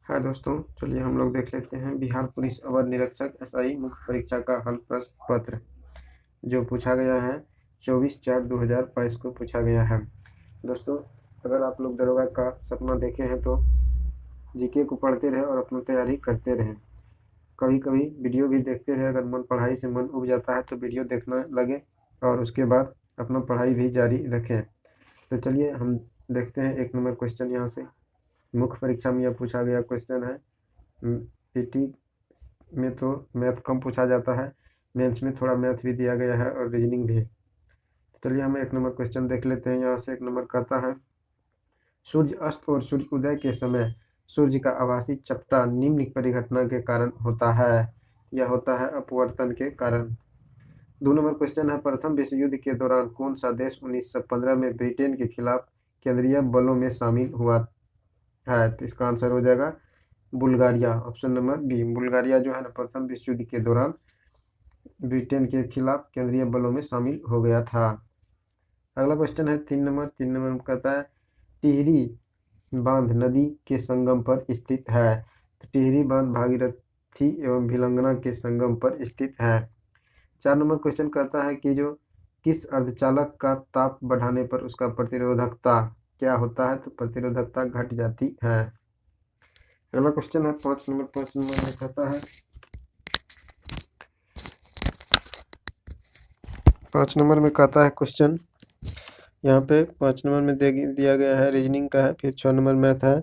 हाँ दोस्तों, चलिए हम लोग देख लेते हैं बिहार पुलिस अवर निरीक्षक एसआई मुख्य परीक्षा का हल प्रश्न पत्र जो पूछा गया है 24/4/2022 को पूछा गया है। दोस्तों, अगर आप लोग दरोगा का सपना देखे हैं तो जीके को पढ़ते रहे और अपनी तैयारी करते रहे। कभी कभी वीडियो भी देखते रहे। अगर पढ़ाई से मन उब जाता है तो वीडियो देखना लगे और उसके बाद अपना पढ़ाई भी जारी रखें। तो चलिए हम देखते हैं 1 नंबर क्वेश्चन। यहाँ से मुख्य परीक्षा में यह पूछा गया क्वेश्चन है। पीटी में तो मैथ कम पूछा जाता है, मेंस में थोड़ा मैथ भी दिया गया है और रीजनिंग भी। चलिए हम 1 नंबर क्वेश्चन देख लेते हैं। यहाँ से 1 नंबर कहता है, सूर्य अस्त और सूर्य उदय के समय सूर्य का आभासी चपटा निम्न परिघटना के कारण होता है। यह होता है अपवर्तन के कारण। 2 नंबर क्वेश्चन है, प्रथम विश्व युद्ध के दौरान कौन सा देश 1915 में ब्रिटेन के खिलाफ केंद्रीय बलों में शामिल हुआ है? तो इसका आंसर हो जाएगा Bulgaria. Option number B, Bulgaria जो है ना प्रथम विश्व युद्ध के दौरान ब्रिटेन के खिलाफ केंद्रीय बलों में शामिल हो गया था। अगला क्वेश्चन है 3 नंबर। 3 नंबर में कहता है, टिहरी बांध नदी के संगम पर स्थित है। तो टिहरी बांध भागीरथी एवं भिलंगना के संगम पर स्थित है। 4 नंबर क्वेश्चन कहता है कि जो किस अर्धचालक का ताप बढ़ाने पर उसका प्रतिरोधकता क्या होता है? तो प्रतिरोधकता घट जाती है। अगला क्वेश्चन है 5 नंबर। 5 नंबर में कहता है, 5 नंबर में कहता है क्वेश्चन, यहाँ पे 5 नंबर में दिया गया है रीजनिंग का है, फिर 6 नंबर मैथ है,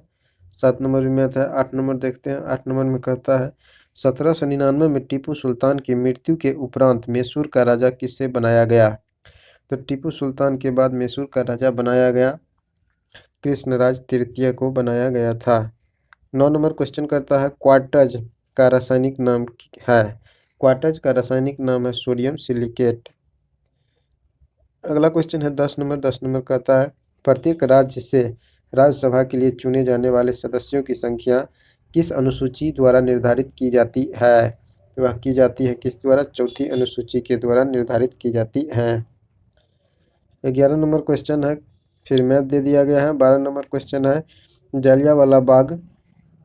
7 नंबर भी मैथ है। 8 नंबर देखते हैं। 8 नंबर में कहता है, 1799 में टीपू सुल्तान की मृत्यु के उपरांत मैसूर का राजा किससे बनाया गया? तो टीपू सुल्तान के बाद मैसूर का राजा बनाया गया कृष्णराज तृतीय को बनाया गया था। 9 नंबर क्वेश्चन करता है, क्वार्टज का रासायनिक नाम है। क्वार्टज का रासायनिक नाम है सोडियम सिलिकेट। अगला क्वेश्चन है 10 नंबर। 10 नंबर कहता है, प्रत्येक राज्य से राज्यसभा के लिए चुने जाने वाले सदस्यों की संख्या किस अनुसूची द्वारा निर्धारित की जाती है? वह की जाती है किस द्वारा? चौथी अनुसूची के द्वारा निर्धारित की जाती है। 11 नंबर क्वेश्चन है, फिर मैथ दे दिया गया है। 12 नंबर क्वेश्चन है, जलियांवाला बाग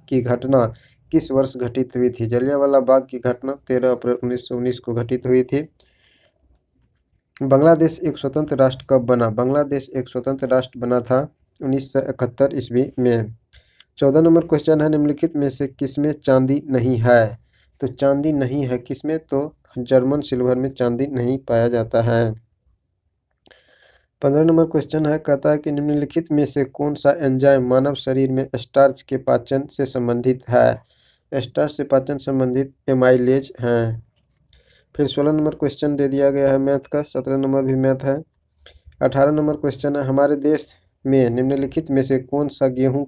की घटना किस वर्ष घटित हुई थी? जलियांवाला बाग की घटना 13 अप्रैल 1919 को घटित हुई थी। बांग्लादेश एक स्वतंत्र राष्ट्र कब बना? बांग्लादेश एक स्वतंत्र राष्ट्र बना था 1971 ईस्वी में। 14 नंबर क्वेश्चन है, निम्नलिखित में से किसमें चांदी नहीं है? तो चांदी नहीं है किसमें? तो जर्मन सिल्वर में चांदी नहीं पाया जाता है। 15 नंबर क्वेश्चन है, कहता है कि निम्नलिखित में से कौन सा एंजाइम मानव शरीर में स्टार्च के पाचन से संबंधित है? स्टार्च से पाचन संबंधित एमाइलेज हैं। फिर 16 नंबर क्वेश्चन दे दिया गया है मैथ का। 17 नंबर भी मैथ है। 18 नंबर क्वेश्चन है, हमारे देश में निम्नलिखित में से कौन सा गेहूं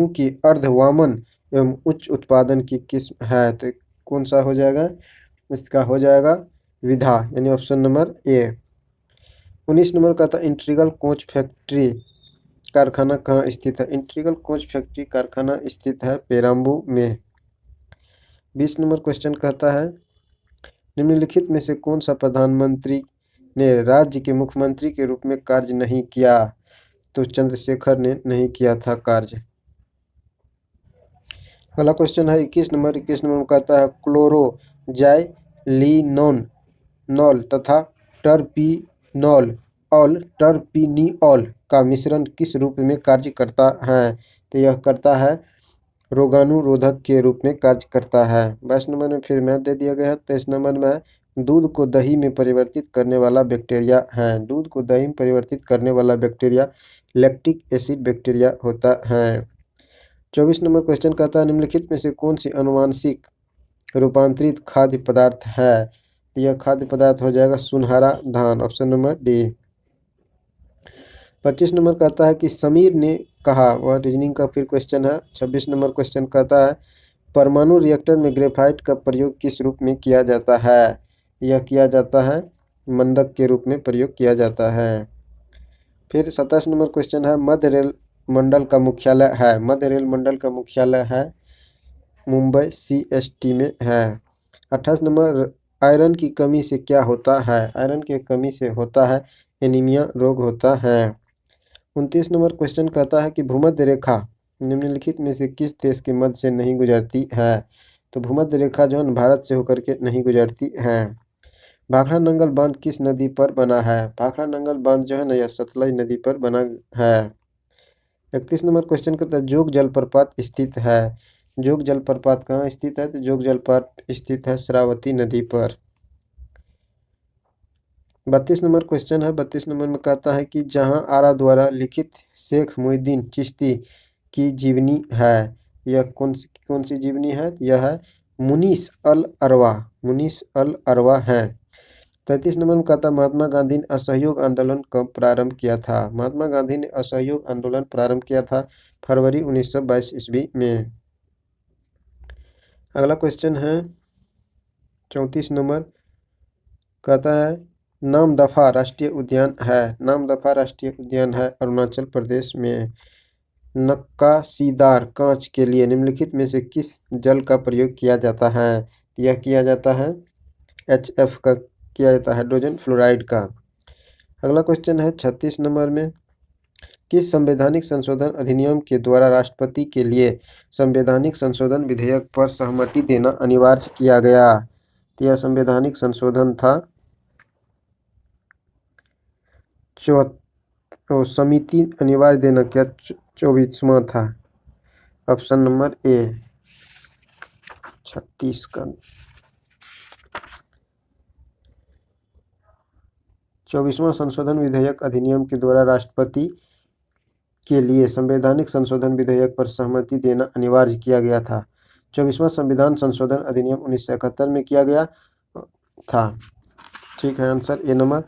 की अर्धवामन एवं उच्च उत्पादन की किस्म है? तो कौन सा हो जाएगा? इसका हो जाएगा विधा, यानी ऑप्शन नंबर ए। 19 नंबर का था, इंटीग्रल कोच फैक्ट्री कारखाना कहाँ स्थित है? इंटीग्रल कोच फैक्ट्री कारखाना स्थित है पेराम्बू में। 20 नंबर क्वेश्चन कहता है, निम्नलिखित में से कौन सा प्रधानमंत्री ने राज्य के मुख्यमंत्री के रूप में कार्य नहीं किया? तो चंद्रशेखर ने नहीं किया था कार्य। अगला क्वेश्चन है 21 नंबर। 21 नंबर में कहता है, क्लोरोजाइलिनोल नॉल तथा टर्पीनॉल और टर्पीनिऑल का मिश्रण किस रूप में कार्य करता है? तो यह करता है रोगाणुरोधक के रूप में कार्य करता है। 22 नंबर में फिर मैथ दे दिया गया है। 23 नंबर में दूध को दही में परिवर्तित करने वाला बैक्टीरिया है। दूध को दही में परिवर्तित करने वाला बैक्टीरिया लैक्टिक एसिड बैक्टीरिया होता है। 24 नंबर क्वेश्चन कहता है, निम्नलिखित में से कौन सी अनुवांशिक रूपांतरित खाद्य पदार्थ है? यह खाद्य पदार्थ हो जाएगा सुनहरा धान, ऑप्शन नंबर डी। 25 नंबर कहता है कि समीर ने कहा, वह रीजनिंग का फिर क्वेश्चन है। 26 नंबर क्वेश्चन कहता है, परमाणु रिएक्टर में ग्रेफाइट का प्रयोग किस रूप में किया जाता है? यह किया जाता है मंदक के रूप में प्रयोग किया जाता है। फिर 27 नंबर क्वेश्चन है, मध्य रेल मंडल का मुख्यालय है। मध्य रेल मंडल का मुख्यालय है मुंबई CST में है। 28 नंबर, आयरन की कमी से क्या होता है? आयरन की कमी से होता है एनीमिया रोग होता है। 29 नंबर क्वेश्चन कहता है कि भूमध्य रेखा निम्नलिखित में से किस देश के मध्य से नहीं गुजरती है? तो भूमध्य रेखा जो है न भारत से होकर के नहीं गुजरती है। भाखड़ा नंगल बांध किस नदी पर बना है? भाखड़ा नंगल बांध जो है ना यह सतलज नदी पर बना है। 31 नंबर क्वेश्चन कहता है जोग जलप्रपात स्थित है। जोग जलप्रपात कहाँ स्थित है? तो जोग जलप्रपात स्थित है श्रावती नदी पर। 32 नंबर क्वेश्चन है। 32 नंबर में कहता है कि जहां आरा द्वारा लिखित शेख मुहिद्दीन चिश्ती की जीवनी है, यह कौन सी जीवनी है? यह है मुनीस अल अरवा। मुनीस अल अरवा है। 33 नंबर में कहता महात्मा गांधी ने असहयोग आंदोलन कब प्रारंभ किया था? महात्मा गांधी ने असहयोग आंदोलन प्रारंभ किया था फरवरी 1922 ईस्वी में। अगला क्वेश्चन है 34 नंबर, कहता है नामदफा राष्ट्रीय उद्यान है। नामदफा राष्ट्रीय उद्यान है अरुणाचल प्रदेश में। नक्काशीदार कांच के लिए निम्नलिखित में से किस जल का प्रयोग किया जाता है? यह किया जाता है HF का किया जाता है, हाइड्रोजन फ्लोराइड का। अगला क्वेश्चन है 36 नंबर में, किस संवैधानिक संशोधन अधिनियम के द्वारा राष्ट्रपति के लिए संवैधानिक संशोधन विधेयक पर सहमति देना अनिवार्य किया गया? तो यह संवैधानिक संशोधन था समिति अनिवार्य देना क्या 24वां था। ऑप्शन नंबर ए 36 का 24वां संशोधन विधेयक अधिनियम के द्वारा राष्ट्रपति के लिए संवैधानिक संशोधन विधेयक पर सहमति देना अनिवार्य किया गया था। 24वां संविधान संशोधन अधिनियम 1971 में किया गया था। ठीक है, आंसर ए नंबर।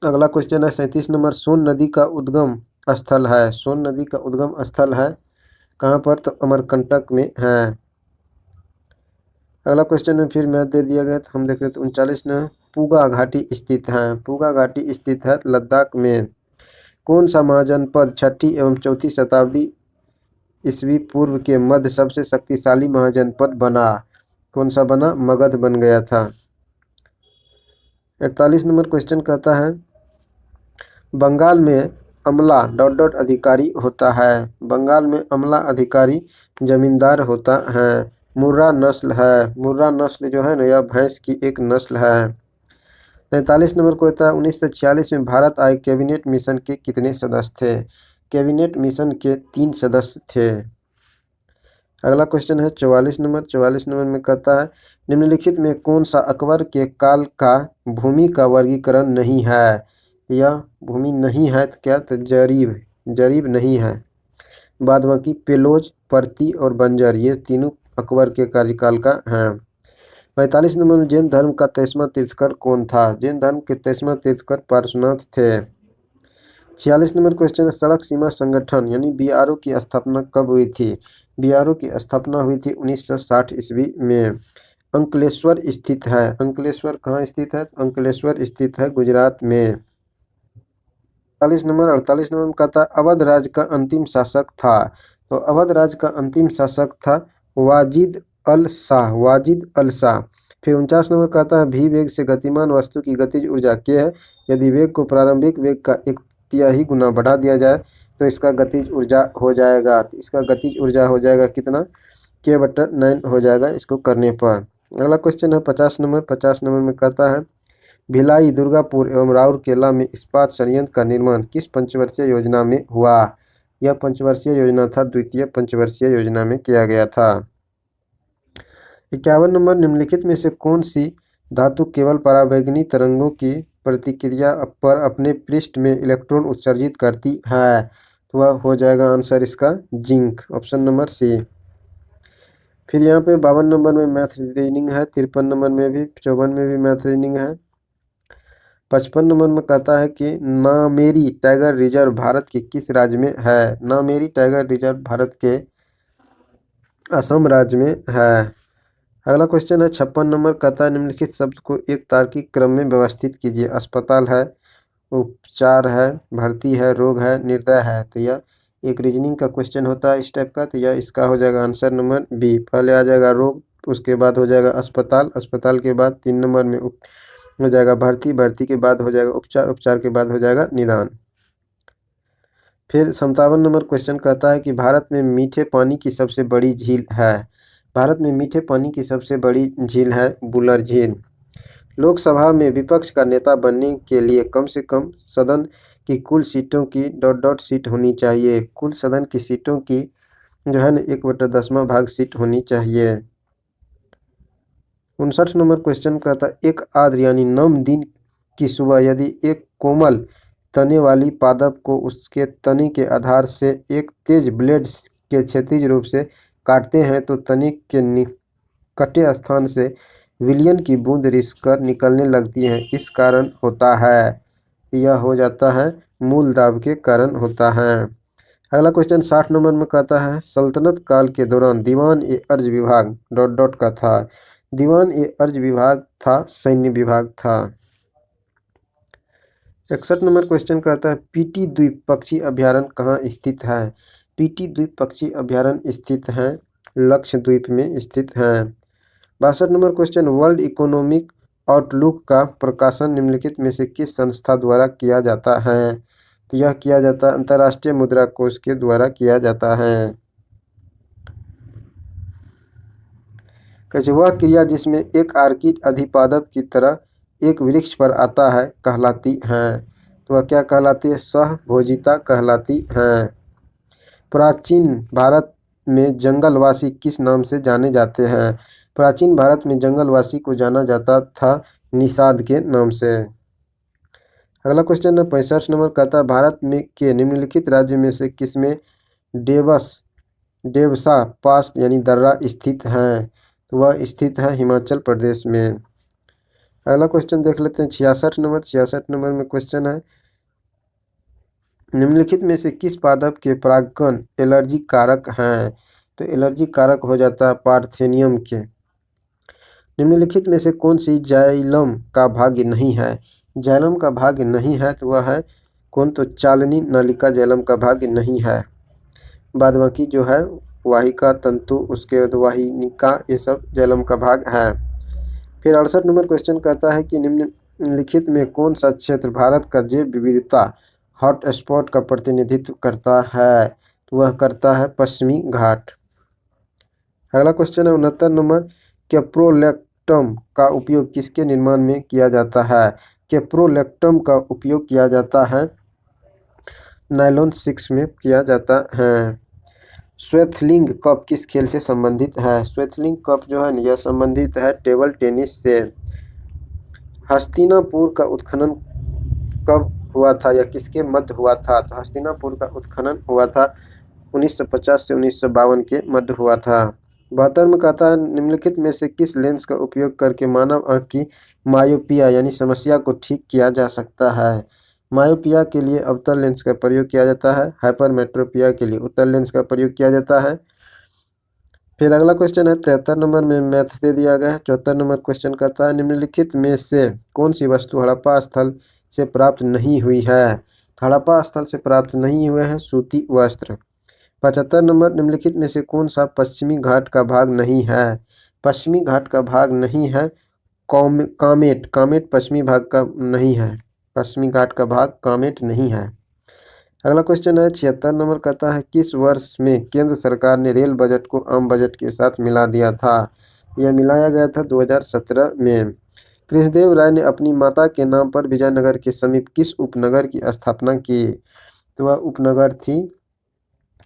अगला क्वेश्चन है 37 नंबर, सोन नदी का उद्गम स्थल है। सोन नदी का उद्गम स्थल है कहाँ पर? तो अमरकंटक में है। अगला क्वेश्चन में फिर मैथ दे दिया गया, तो हम देख लेते 39 में, पूगा घाटी स्थित है। पूगा घाटी स्थित है लद्दाख में। कौन सा महाजनपद 6ठी एवं 4ठी शताब्दी ईस्वी पूर्व के मध्य सबसे शक्तिशाली महाजनपद बना? कौन सा बना? मगध बन गया था। 41 नंबर क्वेश्चन कहता है बंगाल में अमला अधिकारी होता है। बंगाल में अमला अधिकारी जमींदार होता है। मुर्रा नस्ल है। मुर्रा नस्ल जो है ना यह भैंस की एक नस्ल है। 43 नंबर को कहता है 1946 में भारत आए कैबिनेट मिशन के कितने सदस्य थे? कैबिनेट मिशन के 3 सदस्य थे। अगला क्वेश्चन है 44 नंबर। 44 नंबर में कहता है निम्नलिखित में कौन सा अकबर के काल का भूमि का वर्गीकरण नहीं है? यह भूमि नहीं है तो क्या? तो जरीब नहीं है। बाद बाकी पेलोज, पर्ती और बंजर ये तीनों अकबर के कार्यकाल का हैं। 45 नंबर में जैन धर्म का 23वां तीर्थकर कौन था? जैन धर्म के 23वां तीर्थकर पार्श्वनाथ थे। 46 नंबर क्वेश्चन है सड़क सीमा संगठन यानी BRO की स्थापना कब हुई थी? BRO की स्थापना हुई थी 1960 ईस्वी में। अंकलेश्वर स्थित है। अंकलेश्वर कहाँ स्थित है? अंकलेश्वर स्थित है गुजरात में। 48 नंबर में कहता है अवध राज्य का अंतिम शासक था। तो अवध राज्य का अंतिम शासक था वाजिद अल शाह। वाजिद अल शाह। फिर 49 नंबर कहता है भी वेग से गतिमान वस्तु की गतिज ऊर्जा के है। यदि वेग को प्रारंभिक वेग का 1/3 गुना बढ़ा दिया जाए तो इसका गतिज ऊर्जा हो जाएगा। तो इसका गतिज ऊर्जा हो जाएगा कितना? K/9 हो जाएगा इसको करने पर। अगला क्वेश्चन है 50 नंबर। 50 नंबर में कहता है भिलाई, दुर्गापुर एवं राउरकेला में इस्पात संयंत्र का निर्माण किस पंचवर्षीय योजना में हुआ? यह पंचवर्षीय योजना था, द्वितीय पंचवर्षीय योजना में किया गया था। 51 नंबर निम्नलिखित में से कौन सी धातु केवल पराबैंगनी तरंगों की प्रतिक्रिया पर अपने पृष्ठ में इलेक्ट्रॉन उत्सर्जित करती है? तो वह हो जाएगा आंसर इसका जिंक। Option number C. फिर यहाँ पे 52 नंबर में मैथ रीजनिंग है। 53 नंबर में भी, 54 में भी मैथ रीजनिंग है। 55 नंबर में कहता है कि नामेरी टाइगर रिजर्व भारत के किस राज्य में है? नामेरी टाइगर रिजर्व भारत के असम राज्य में है। अगला क्वेश्चन है 56 नंबर, कहता है निम्नलिखित शब्द को एक तार्किक क्रम में व्यवस्थित कीजिए। अस्पताल है, उपचार है, भर्ती है, रोग है, निर्दय है। तो यह एक रीजनिंग का क्वेश्चन होता है इस टाइप का। तो यह इसका हो जाएगा आंसर नंबर बी। पहले आ जाएगा रोग, उसके बाद हो जाएगा अस्पताल, अस्पताल के बाद 3 नंबर में हो जाएगा भर्ती, भर्ती के बाद हो जाएगा उपचार, उपचार के बाद हो जाएगा निदान। फिर 57 नंबर क्वेश्चन कहता है कि भारत में मीठे पानी की सबसे बड़ी झील है। भारत में मीठे पानी की सबसे बड़ी झील है बुलर झील। लोकसभा में विपक्ष का नेता बनने के लिए कम से कम सदन की कुल सीटों की डॉट सीट होनी चाहिए। कुल सदन की सीटों की जो है ना 1/10वां भाग सीट होनी चाहिए। 59 नंबर क्वेश्चन कहता है एक आर्द्र यानी नम दिन की सुबह यदि एक कोमल तने वाली पादप को उसके तने के आधार से एक तेज ब्लेड के क्षैतिज रूप से काटते हैं तो तने के कटे स्थान से विलयन की बूंद रिसकर निकलने लगती है। इस कारण होता है, यह हो जाता है मूल दाब के कारण होता है। अगला क्वेश्चन 60 नंबर में कहता है सल्तनत काल के दौरान दीवान ए अर्ज विभाग डॉट का था। दीवान ए अर्ज विभाग था सैन्य विभाग था। 61 नंबर क्वेश्चन कहता है पीटी द्वीप पक्षी अभ्यारण्य कहाँ स्थित है। पीटी द्वीप पक्षी अभ्यारण्य स्थित है लक्षद्वीप में स्थित है। 62 number question world economic outlook का प्रकाशन निम्नलिखित में से किस संस्था द्वारा किया जाता है। तो यह किया जाता है अंतर्राष्ट्रीय मुद्रा कोष के द्वारा किया जाता है। कैसे वह क्रिया जिसमें एक आर्किड अधिपादप की तरह एक वृक्ष पर आता है कहलाती है। तो वह क्या कहलाती है सहभोजिता कहलाती है। प्राचीन भारत में जंगलवासी किस नाम से जाने जाते हैं। प्राचीन भारत में जंगलवासी को जाना जाता था निषाद के नाम से। अगला क्वेश्चन है 65 नंबर कहता है भारत में के निम्नलिखित राज्य में से किसमें देवसा पास यानी दर्रा स्थित है। तो वह स्थित है हिमाचल प्रदेश में। अगला क्वेश्चन देख लेते हैं 66 नंबर में क्वेश्चन है निम्नलिखित में से किस पादप के परागकण एलर्जी कारक हैं। तो एलर्जी कारक हो जाता है पार्थेनियम के। निम्नलिखित में से कौन सी जाइलम का भाग्य नहीं है। जाइलम का भाग्य नहीं है तो वह है कौन तो चालनी नलिका जाइलम का भाग्य नहीं है। बाद बाकी जो है वाहिका तंतु उसके बाद वाहिनिका ये सब जाइलम का भाग है। फिर 68 नंबर क्वेश्चन कहता है कि निम्नलिखित में कौन सा क्षेत्र भारत का जैव विविधता हॉटस्पॉट का प्रतिनिधित्व करता है। तो वह करता है पश्चिमी घाट। अगला क्वेश्चन है 69 नंबर कैप्रोलैक्टम का उपयोग किसके निर्माण में किया जाता है। कैप्रोलैक्टम का उपयोग किया जाता है नायलॉन 6 में किया जाता है। स्वेथलिंग कप किस खेल से संबंधित है। स्वेथलिंग कप जो है यह संबंधित है टेबल टेनिस से। हस्तिनापुर का उत्खनन कब हुआ था या किसके मध्य हुआ था। तो हस्तिनापुर का उत्खनन हुआ था 1950 से 1952 के मध्य हुआ था। 72 में कहता है निम्नलिखित में से किस लेंस का उपयोग करके मानव आंख की मायोपिया यानी समस्या को ठीक किया जा सकता है। मायोपिया के लिए अवतल लेंस का प्रयोग किया जाता है। हाइपरमेट्रोपिया के लिए उत्तल लेंस का प्रयोग किया जाता है। फिर अगला क्वेश्चन है 73 नंबर में मैथ दे दिया गया है। 74 नंबर क्वेश्चन कहता है निम्नलिखित में से कौन सी वस्तु हड़प्पा स्थल से प्राप्त नहीं हुई है। हड़प्पा स्थल से प्राप्त नहीं हुए हैं सूती वस्त्र। 75 नंबर निम्नलिखित में से कौन सा पश्चिमी घाट का भाग नहीं है। पश्चिमी घाट का भाग नहीं है कामेट पश्चिमी भाग का नहीं है। पश्चिमी घाट का भाग कामेट नहीं है। अगला क्वेश्चन है 76 नंबर कहता है किस वर्ष में केंद्र सरकार ने रेल बजट को आम बजट के साथ मिला दिया था। यह मिलाया गया था 2017 में। कृष्णदेव राय ने अपनी माता के नाम पर विजयनगर के समीप किस उपनगर की स्थापना की। तो वह उपनगर थी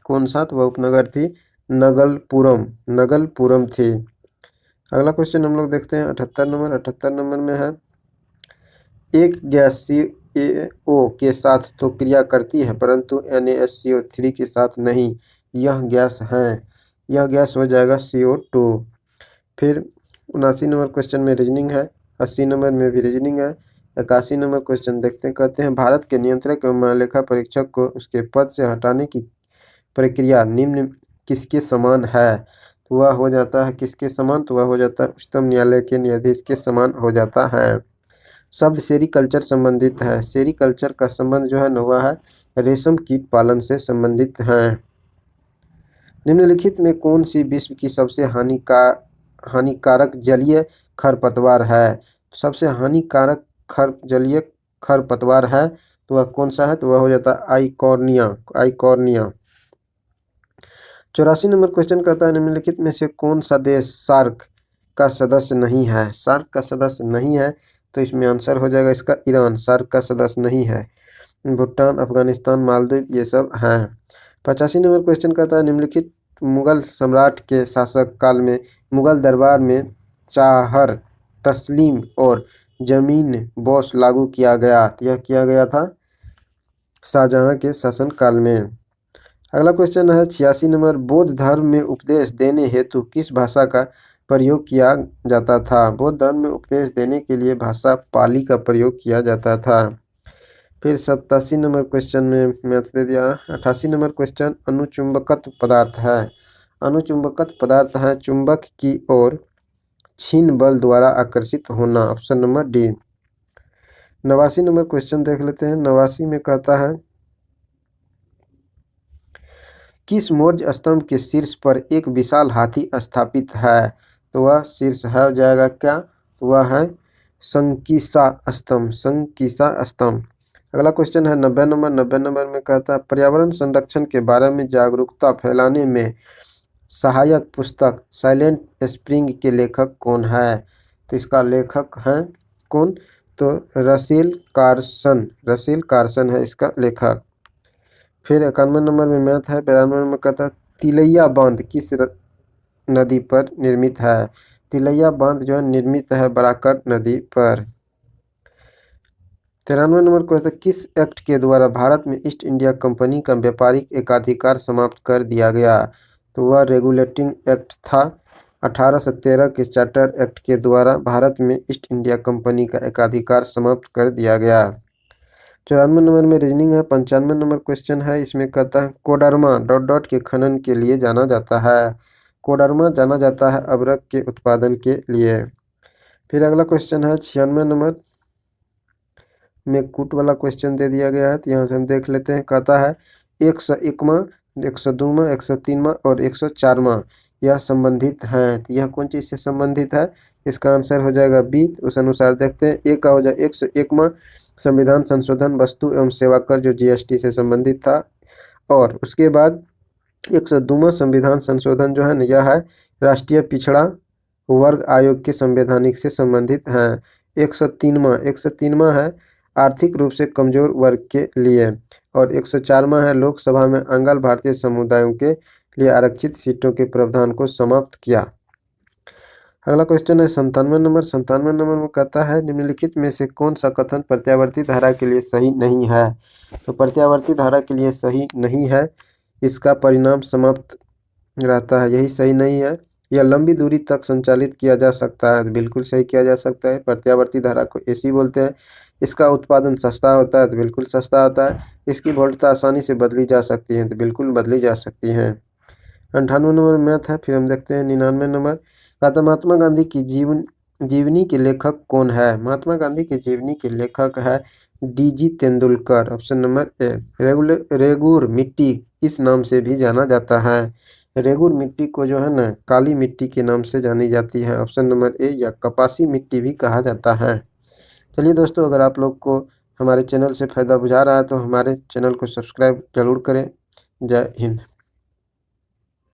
कौन सा। तो वह उपनगर थी नगलपुरम थी। अगला क्वेश्चन हम लोग देखते हैं 78 नंबर में है एक गैस CaO के साथ तो क्रिया करती है परंतु NaSCO3 के साथ नहीं। यह गैस है यह गैस हो जाएगा CO2। फिर 79 नंबर क्वेश्चन में रीजनिंग है। 80 नंबर में भी रीजनिंग है। 81 नंबर क्वेश्चन देखते हैं कहते हैं भारत के नियंत्रक एवं महालेखा परीक्षक को उसके पद से हटाने की प्रक्रिया निम्न किसके समान है। तो वह हो जाता है किसके समान। तो वह हो जाता है उच्चतम न्यायालय के न्यायाधीश के समान हो जाता है। शब्द सेरीकल्चर संबंधित है। सेरीकल्चर का संबंध जो है न वह है रेशम कीट पालन से संबंधित है। निम्नलिखित में कौन सी विश्व की सबसे हानिकारक जलीय खरपतवार है। सबसे हानिकारक जलीय खरपतवार है तो वह कौन सा है? तो वह हो जाता है आइकॉर्निया। आइकॉर्निया। 84 नंबर क्वेश्चन कहता है निम्नलिखित में से कौन सा देश सार्क का सदस्य नहीं है? सार्क का सदस्य नहीं है तो इसमें आंसर हो जाएगा इसका ईरान सार्क का सदस्य नहीं है। भूटान, अफगानिस्तान, मालदीव ये सब हैं। 85 नंबर क्वेश्चन कहता है निम्नलिखित मुगल सम्राट के शासक काल में मुगल दरबार में चाहर तस्लीम और जमीन बोस लागू किया गया। यह किया गया था शाहजहां के शासन काल में। अगला क्वेश्चन है 86 नंबर, बौद्ध धर्म में उपदेश देने हेतु किस भाषा का प्रयोग किया जाता था? बौद्ध धर्म में उपदेश देने के लिए भाषा पाली का प्रयोग किया जाता था। फिर 87 नंबर क्वेश्चन में मैथ दे दिया। 88 नंबर क्वेश्चन अनुचुंबकत्व पदार्थ है। अनुचुंबकत्व पदार्थ है चुंबक की ओर छीन बल द्वारा आकर्षित होना। Option number D. 89 number question देख लेते हैं। 89 में कहता है किस मौर्य स्तंभ के शीर्ष पर एक विशाल हाथी स्थापित है? तो वह शीर्ष है हो जाएगा क्या? वह है संकीसा स्तंभ। संकीसा स्तंभ। अगला क्वेश्चन है 90 नंबर। 90 नंबर में कहता है पर्यावरण संरक्षण के बारे में जागरूकता फैलाने में सहायक पुस्तक साइलेंट स्प्रिंग के लेखक कौन है? तो इसका लेखक है कौन? तो रसेल कार्सन। रसेल कार्सन है इसका लेखक। फिर 91 नंबर में मैथ है। 92 नंबर कहता है तिलैया बांध किस नदी पर निर्मित है? तिलैया बांध जो है निर्मित है बराकर नदी पर। 93 नंबर कहता है किस एक्ट के द्वारा भारत में ईस्ट इंडिया कंपनी का व्यापारिक एकाधिकार समाप्त कर दिया गया? तो वह रेगुलेटिंग एक्ट था। 1813 के चार्टर एक्ट के द्वारा भारत में ईस्ट इंडिया कंपनी का एकाधिकार समाप्त कर दिया गया। 94 नंबर में रीजनिंग है। 95 नंबर क्वेश्चन है। इसमें कहता है कोडरमा डॉट डॉट के खनन के लिए जाना जाता है। कोडरमा जाना जाता है अबरक के उत्पादन के लिए। फिर अगला क्वेश्चन है 96 नंबर में कूट वाला क्वेश्चन दे दिया गया है तो यहाँ से हम देख लेते हैं। कहता है 101वां 102वां 103वां और 104वां यह संबंधित हैं। तो यह कौन चीज़ से संबंधित है? इसका आंसर हो जाएगा बी। उस अनुसार देखते हैं। एक का हो जाए 101वां संविधान संशोधन वस्तु एवं सेवा कर जो जीएसटी से संबंधित था। और उसके बाद 102वां संविधान संशोधन जो है न यह है राष्ट्रीय पिछड़ा वर्ग आयोग के संवैधानिक से संबंधित हैं। 103वां है आर्थिक रूप से कमजोर वर्ग के लिए। और 104वां है लोकसभा में अंगल भारतीय समुदायों के लिए आरक्षित सीटों के प्रावधान को समाप्त किया। अगला क्वेश्चन है 97 नंबर। 97 नंबर में कहता है निम्नलिखित में से कौन सा कथन प्रत्यावर्ती धारा के लिए सही नहीं है? तो प्रत्यावर्ती धारा के लिए सही नहीं है इसका परिणाम समाप्त रहता है, यही सही नहीं है। यह लंबी दूरी तक संचालित किया जा सकता है, तो बिल्कुल सही किया जा सकता है। प्रत्यावर्ती धारा को एसी बोलते हैं। इसका उत्पादन सस्ता होता है, तो बिल्कुल सस्ता होता है। इसकी वोल्टता आसानी से बदली जा सकती है, तो बिल्कुल बदली जा सकती है। 98 नंबर मैथ है। फिर हम देखते हैं 99 नंबर कहता महात्मा गांधी की जीवनी के लेखक कौन है? महात्मा गांधी की जीवनी के लेखक है DG Tendulkar. Option number A. Regur मिट्टी इस नाम से भी जाना जाता है। रेगुर मिट्टी को जो है ना काली मिट्टी के नाम से जानी जाती है। Option number A. या कपासी मिट्टी भी कहा जाता है। चलिए दोस्तों, अगर आप लोग को हमारे चैनल से फ़ायदा बुझा रहा है तो हमारे चैनल को सब्सक्राइब जरूर करें। जय हिंद।